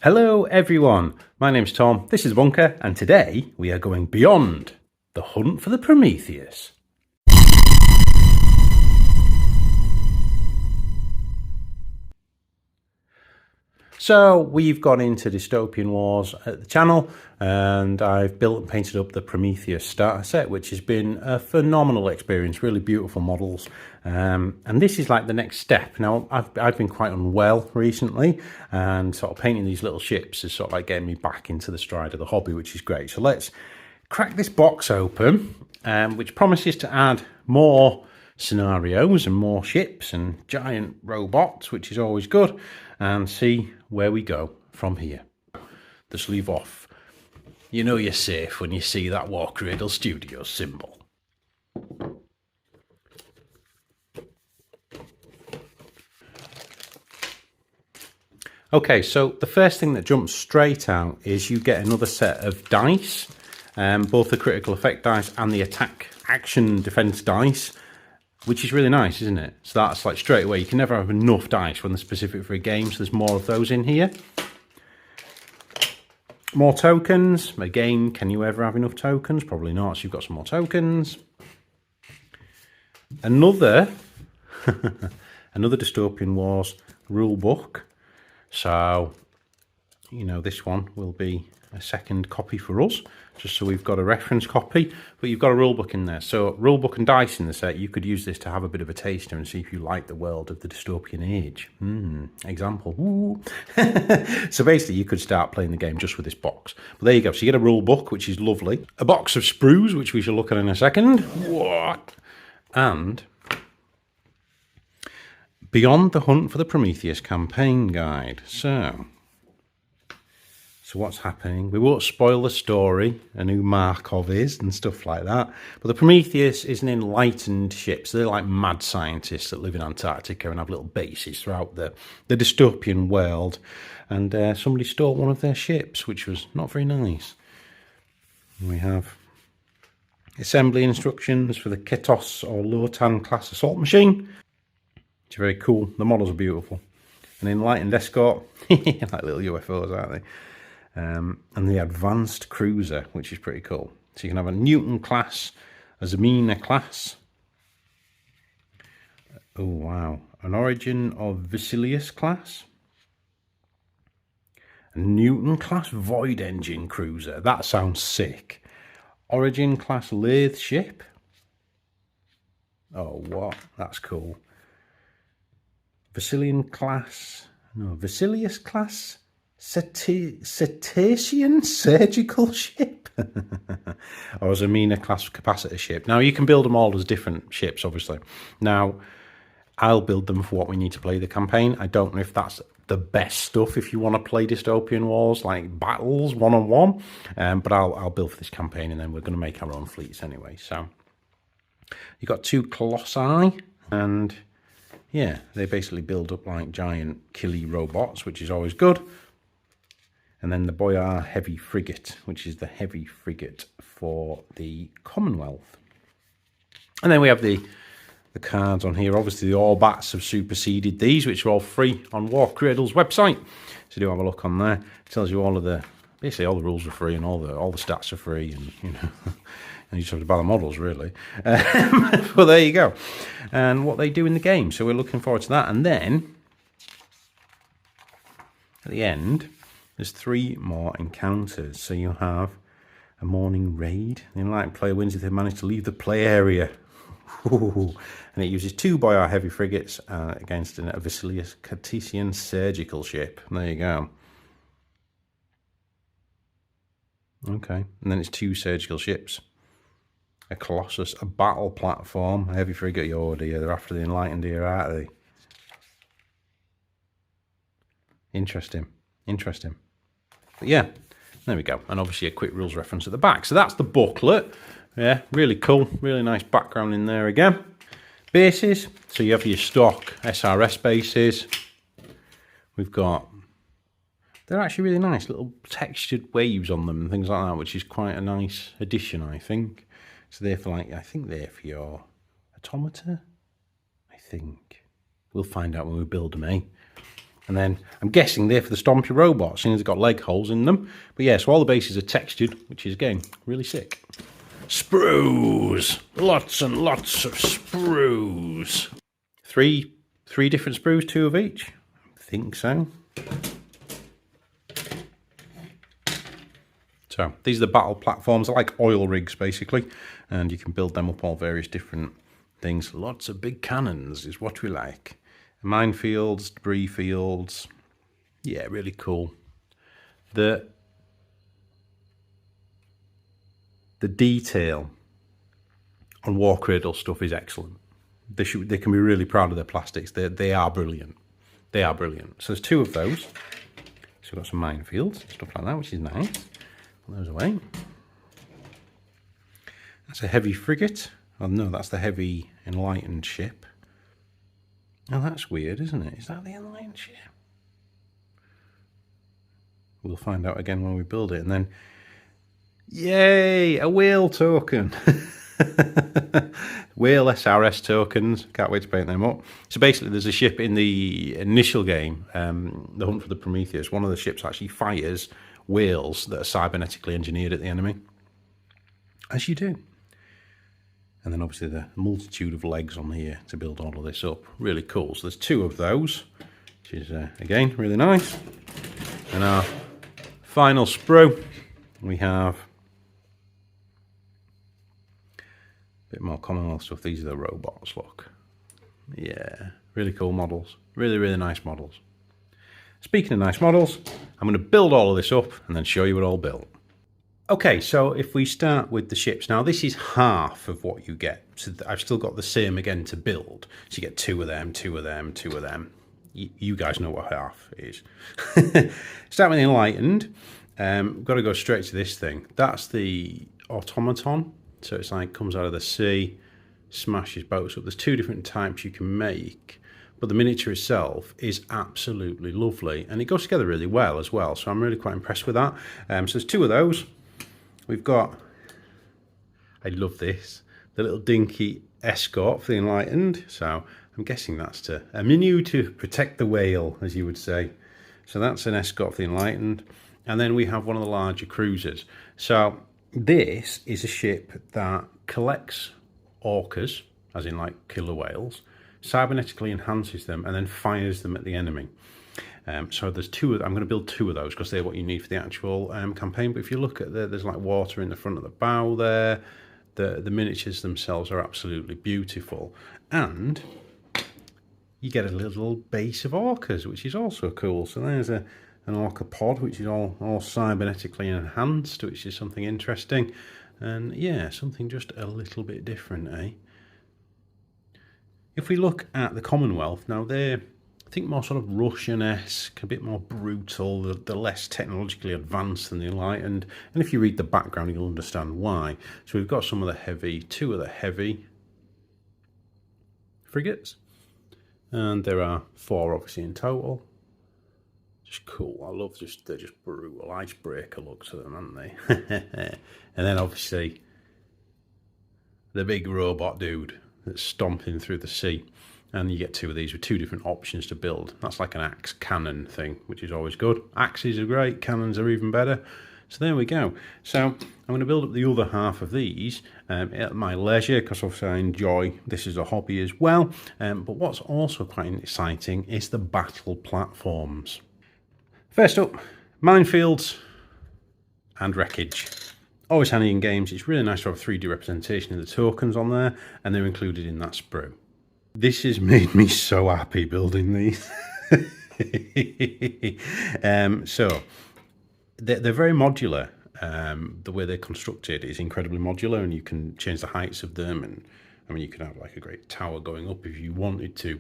Hello everyone, my name's Tom, this is Bunker, and today we are going beyond the hunt for the Prometheus. So we've gone into Dystopian Wars at the channel, and I've built and painted up the Prometheus starter set, which has been a phenomenal experience, really beautiful models. And this is like the next step. Now, I've been quite unwell recently, and sort of painting these little ships is sort of like getting me back into the stride of the hobby, which is great. So let's crack this box open, which promises to add more scenarios and more ships and giant robots, which is always good, and see where we go from here. The sleeve off. You know you're safe when you see that WarCradle Studios symbol. Okay, so the first thing that jumps straight out is you get another set of dice, both the critical effect dice and the attack action defense dice, which is really nice, isn't it? So that's like straight away, you can never have enough dice when they're specific for a game, so there's more of those in here. More tokens. Again, can you ever have enough tokens? Probably not, so you've got some more tokens. Another Dystopian Wars rule book. So, you know, this one will be a second copy for us, just so we've got a reference copy, but you've got a rulebook in there. So rulebook and dice in the set, you could use this to have a bit of a taster and see if you like the world of the dystopian age. Example. So basically you could start playing the game just with this box. But there you go, so you get a rulebook, which is lovely. A box of sprues, which we shall look at in a second. What? And Beyond the Hunt for the Prometheus campaign guide. So what's happening? We won't spoil the story and who Markov is and stuff like that. But the Prometheus is an enlightened ship. So they're like mad scientists that live in Antarctica and have little bases throughout the dystopian world. And somebody stole one of their ships, which was not very nice. We have assembly instructions for the Ketos or Lotan class assault machine. It's very cool. The models are beautiful. An enlightened escort. Like little UFOs, aren't they? And the advanced cruiser, which is pretty cool. So you can have a Newton class, a Zemina class. Oh wow, an Origin of Vasilius class, a Newton class Void Engine cruiser. That sounds sick. Origin class lathe ship. Oh what? That's cool. Vasilius class. Cetacean surgical ship. Or a Zemina class capacitor ship. Now you can build them all as different ships, obviously. Now I'll build them for what we need to play the campaign. I don't know if that's the best stuff if you want to play Dystopian Wars, like battles one-on-one, but I'll build for this campaign, and then we're going to make our own fleets anyway. So you've got two Colossi, and yeah, they basically build up like giant killy robots, which is always good. And then the Boyar Heavy Frigate, which is the heavy frigate for the Commonwealth. And then we have the cards on here. Obviously, the All Bats have superseded these, which are all free on WarCradle's website. So do have a look on there. It tells you all of the, basically all the rules are free and all the stats are free, and you know, and you just have to buy the models really. Well, there you go. And what they do in the game. So we're looking forward to that. And then at the end, there's 3 more encounters. So you have a morning raid. The enlightened player wins if they manage to leave the play area. Ooh. And it uses 2 Boyar heavy frigates against a Vasilius Cartesian surgical ship. There you go. Okay. And then it's 2 surgical ships. A Colossus, a battle platform, a heavy frigate. Oh dear, they're after the enlightened here, aren't they? Interesting. But yeah, there we go. And obviously a quick rules reference at the back. So that's the booklet. Yeah, really cool. Really nice background in there again. Bases. So you have your stock SRS bases. We've got, they're actually really nice. Little textured waves on them and things like that, which is quite a nice addition, I think. So they're for like, I think they're for your automata. I think. We'll find out when we build them, eh? And then I'm guessing they're for the stompy robots, seeing as they've got leg holes in them. But yeah, so all the bases are textured, which is, again, really sick. Sprues! Lots and lots of sprues. Three different sprues, 2 of each? I think so. So these are the battle platforms. They're like oil rigs, basically. And you can build them up all various different things. Lots of big cannons is what we like. Minefields, debris fields. Yeah, really cool. The detail on WarCradle stuff is excellent. They can be really proud of their plastics. They are brilliant. They are brilliant. So there's 2 of those. So we've got some minefields, stuff like that, which is nice. Put those away. That's a heavy frigate. Oh no, that's the heavy enlightened ship. Oh, that's weird, isn't it? Is that the enlightened ship? We'll find out again when we build it. And then, yay, a whale token. Whale SRS tokens. Can't wait to paint them up. So basically, there's a ship in the initial game, The Hunt for the Prometheus. One of the ships actually fires whales that are cybernetically engineered at the enemy. As you do. And then obviously the multitude of legs on here to build all of this up. Really cool. So there's 2 of those, which is, again, really nice. And our final sprue, we have a bit more Commonwealth stuff. These are the robots, look. Yeah, really cool models. Really, really nice models. Speaking of nice models, I'm going to build all of this up and then show you it all built. Okay, so if we start with the ships. Now, this is half of what you get. So I've still got the same again to build. So you get 2 of them, 2 of them, 2 of them. You guys know what half is. Start with the Enlightened. Got to go straight to this thing. That's the automaton. So it's like comes out of the sea, smashes boats up. There's 2 different types you can make. But the miniature itself is absolutely lovely. And it goes together really well as well. So I'm really quite impressed with that. So there's 2 of those. We've got, I love this, the little dinky escort for the Enlightened. So I'm guessing that's a menu to protect the whale, as you would say. So that's an escort for the Enlightened. And then we have one of the larger cruisers. So this is a ship that collects orcas, as in like killer whales, cybernetically enhances them, and then fires them at the enemy. So there's 2 of them. I'm going to build 2 of those because they're what you need for the actual campaign. But if you look at there's like water in the front of the bow there. The miniatures themselves are absolutely beautiful. And you get a little base of orcas, which is also cool. So there's an orca pod, which is all cybernetically enhanced, which is something interesting. And yeah, something just a little bit different, eh? If we look at the Commonwealth, now they're, I think, more sort of Russian-esque, a bit more brutal. They're less technologically advanced than the Enlightened. And if you read the background, you'll understand why. So we've got some of the heavy, 2 of the heavy frigates. And there are 4, obviously, in total. Just cool. I love they're just brutal. Icebreaker looks at them, aren't they? And then, obviously, the big robot dude that's stomping through the sea. And you get 2 of these with 2 different options to build. That's like an axe cannon thing, which is always good. Axes are great, cannons are even better. So there we go. So I'm going to build up the other half of these at my leisure, because obviously I enjoy this as a hobby as well. But what's also quite exciting is the battle platforms. First up, minefields and wreckage. Always handy in games. It's really nice to have a 3D representation of the tokens on there, and they're included in that sprue. This has made me so happy building these. So they're very modular. The way they're constructed is incredibly modular, and you can change the heights of them. And I mean, you could have like a great tower going up if you wanted to.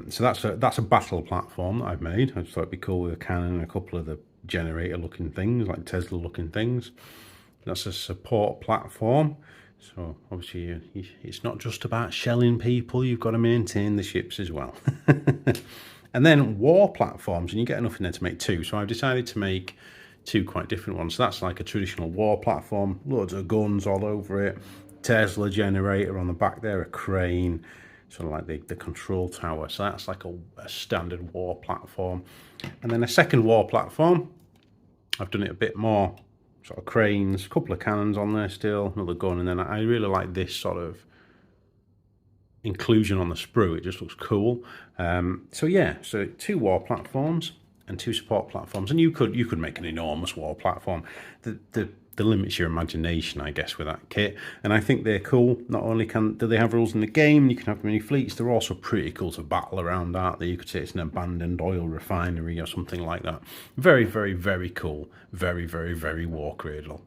So that's a battle platform that I've made. I just thought it'd be cool with a cannon and a couple of the generator-looking things, like Tesla-looking things. That's a support platform. So obviously it's not just about shelling people, you've got to maintain the ships as well. And then war platforms, and you get enough in there to make 2. So I've decided to make 2 quite different ones. So that's like a traditional war platform, loads of guns all over it, Tesla generator on the back there, a crane, sort of like the control tower. So that's like a standard war platform. And then a second war platform, I've done it a bit more, sort of cranes, a couple of cannons on there still, another gun, and then I really like this sort of inclusion on the sprue. It just looks cool. So yeah, so 2 war platforms and 2 support platforms, and you could make an enormous war platform. The limits your imagination, I guess, with that kit, and I think they're cool. Not only do they have rules in the game, you can have mini fleets, they're also pretty cool to battle around, aren't they? You could say it's an abandoned oil refinery or something like that. Very, very, very cool. Very, very, very WarCradle.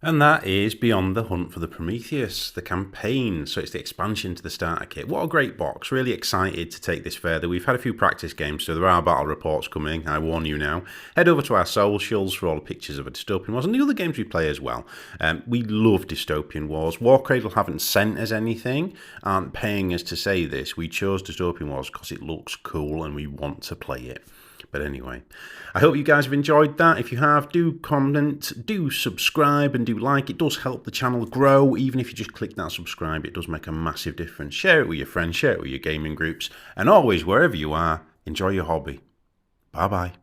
And that is Beyond the Hunt for the Prometheus, the campaign. So it's the expansion to the starter kit. What a great box. Really excited to take this further. We've had a few practice games, so there are battle reports coming. I warn you now. Head over to our socials for all the pictures of a Dystopian Wars and the other games we play as well. We love Dystopian Wars. WarCradle haven't sent us anything, aren't paying us to say this. We chose Dystopian Wars because it looks cool and we want to play it. But anyway, I hope you guys have enjoyed that. If you have, do comment, do subscribe and do like. It does help the channel grow. Even if you just click that subscribe, it does make a massive difference. Share it with your friends, share it with your gaming groups. And always, wherever you are, enjoy your hobby. Bye-bye.